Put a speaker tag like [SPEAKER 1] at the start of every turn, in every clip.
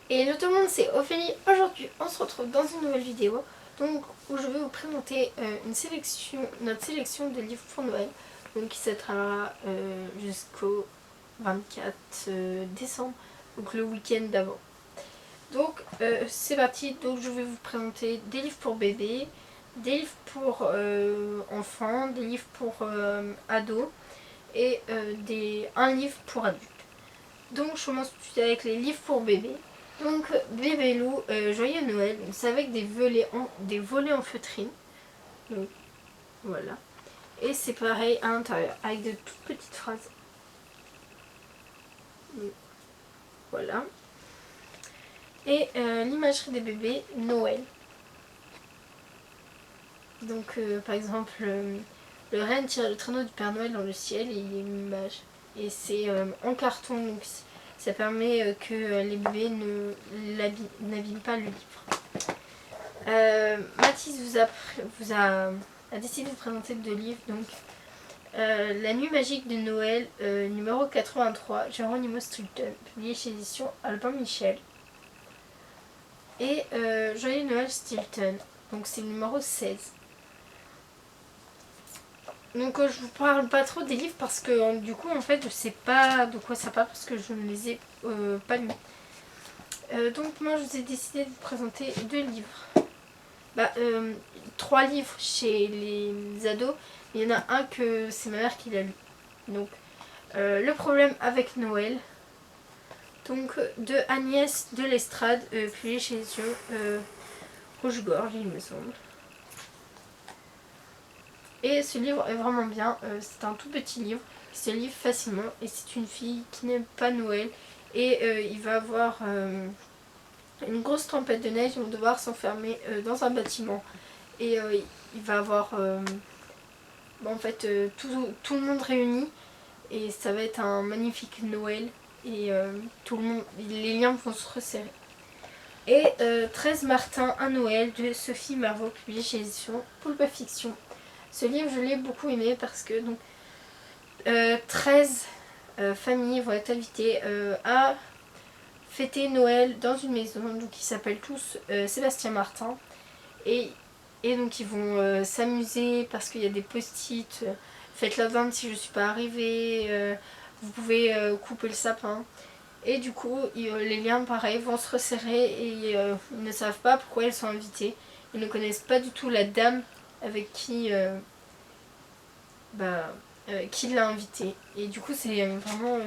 [SPEAKER 1] Hello tout le monde, c'est Ophélie. Aujourd'hui on se retrouve dans une nouvelle vidéo donc, où je vais vous présenter notre sélection de livres pour Noël, donc qui s'étalera jusqu'au 24 décembre, donc le week-end d'avant. Donc c'est parti, donc je vais vous présenter des livres pour bébés, des livres pour enfants, des livres pour ados et un livre pour adultes. Donc je commence tout de suite avec les livres pour bébés. Donc Bébé Loup, Joyeux Noël, c'est avec des volets en feutrine. Donc voilà. Et c'est pareil à l'intérieur, avec de toutes petites phrases. Donc, voilà. Et l'imagerie des bébés, Noël. Donc par exemple, le renne tire le traîneau du Père Noël dans le ciel et il y a une image. Et c'est en carton, donc ça permet que les bébés n'abîment pas le livre. Mathis a décidé de présenter deux livres. Donc, La Nuit Magique de Noël, numéro 83, Geronimo Stilton, publié chez édition Albin Michel. Et Joyeux Noël Stilton, donc c'est le numéro 16. Donc je vous parle pas trop des livres parce que du coup en fait je sais pas de quoi ça parle parce que je ne les ai pas lus. Donc moi je vous ai décidé de vous présenter deux livres. Trois livres chez les ados, mais il y en a un que c'est ma mère qui l'a lu. Donc Le problème avec Noël, donc de Agnès de l'Estrade, publié chez les Rouge-Gorge il me semble. Et ce livre est vraiment bien, c'est un tout petit livre qui se lit facilement et c'est une fille qui n'aime pas Noël et il va avoir une grosse tempête de neige, ils vont devoir s'enfermer dans un bâtiment et il va avoir en fait tout le monde réuni et ça va être un magnifique Noël et les liens vont se resserrer. Et 13 Martin à Noël de Sophie Marvaux, publié chez l'édition Poulpe Fiction. Ce livre je l'ai beaucoup aimé parce que donc 13 familles vont être invitées à fêter Noël dans une maison, donc ils s'appellent tous Sébastien Martin et donc ils vont s'amuser parce qu'il y a des post-it, faites la dinde si je suis pas arrivée, vous pouvez couper le sapin. Et du coup les liens pareil vont se resserrer et ils ne savent pas pourquoi ils sont invités, ils ne connaissent pas du tout la dame avec qui l'a invité. Et du coup c'est vraiment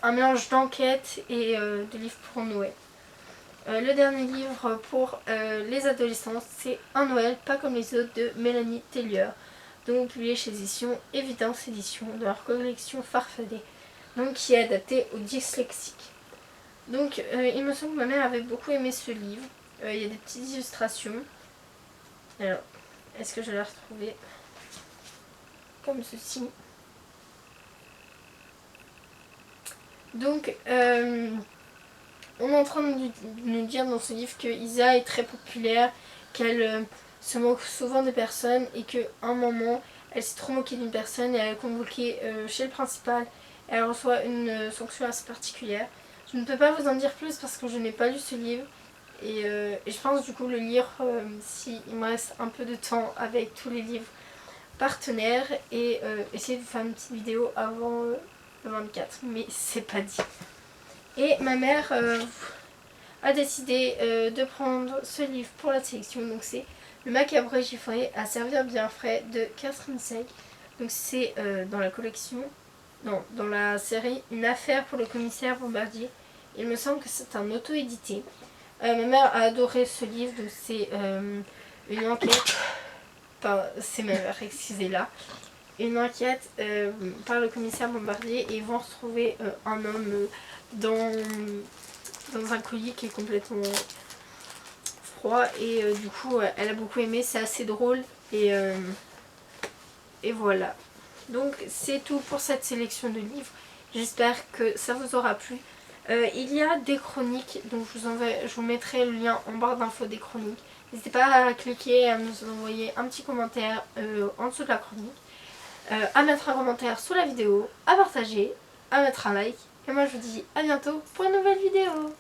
[SPEAKER 1] un mélange d'enquête et de livres pour Noël. Le dernier livre pour les adolescents, c'est Un Noël pas comme les autres de Mélanie Tellier, donc publié chez édition Évidence Édition de leur collection Farfadet, donc qui est adapté aux dyslexiques. Donc il me semble que ma mère avait beaucoup aimé ce livre. Il y a des petites illustrations. Alors, est-ce que je vais la retrouver comme ceci? Donc, on est en train de nous dire dans ce livre que Isa est très populaire, qu'elle se moque souvent des personnes et qu'à un moment, elle s'est trop moquée d'une personne et elle est convoquée chez le principal et elle reçoit une sanction assez particulière. Je ne peux pas vous en dire plus parce que je n'ai pas lu ce livre et je pense du coup le lire s'il me reste un peu de temps avec tous les livres partenaires et essayer de faire une petite vidéo avant le 24, mais c'est pas dit. Et ma mère a décidé de prendre ce livre pour la sélection, donc c'est Le macabre chiffré à servir bien frais de Catherine Seig. Donc c'est dans la collection, non, dans la série Une affaire pour le commissaire Bombardier. Il me semble que c'est un auto-édité. Ma mère a adoré ce livre, donc c'est une enquête, c'est ma mère, excusez-la, une enquête par le commissaire Bombardier et ils vont retrouver un homme dans un colis qui est complètement froid et du coup elle a beaucoup aimé, c'est assez drôle et voilà. Donc c'est tout pour cette sélection de livres, j'espère que ça vous aura plu. Il y a des chroniques, donc je vous mettrai le lien en barre d'infos des chroniques. N'hésitez pas à cliquer et à nous envoyer un petit commentaire en dessous de la chronique, à mettre un commentaire sous la vidéo, à partager, à mettre un like. Et moi je vous dis à bientôt pour une nouvelle vidéo.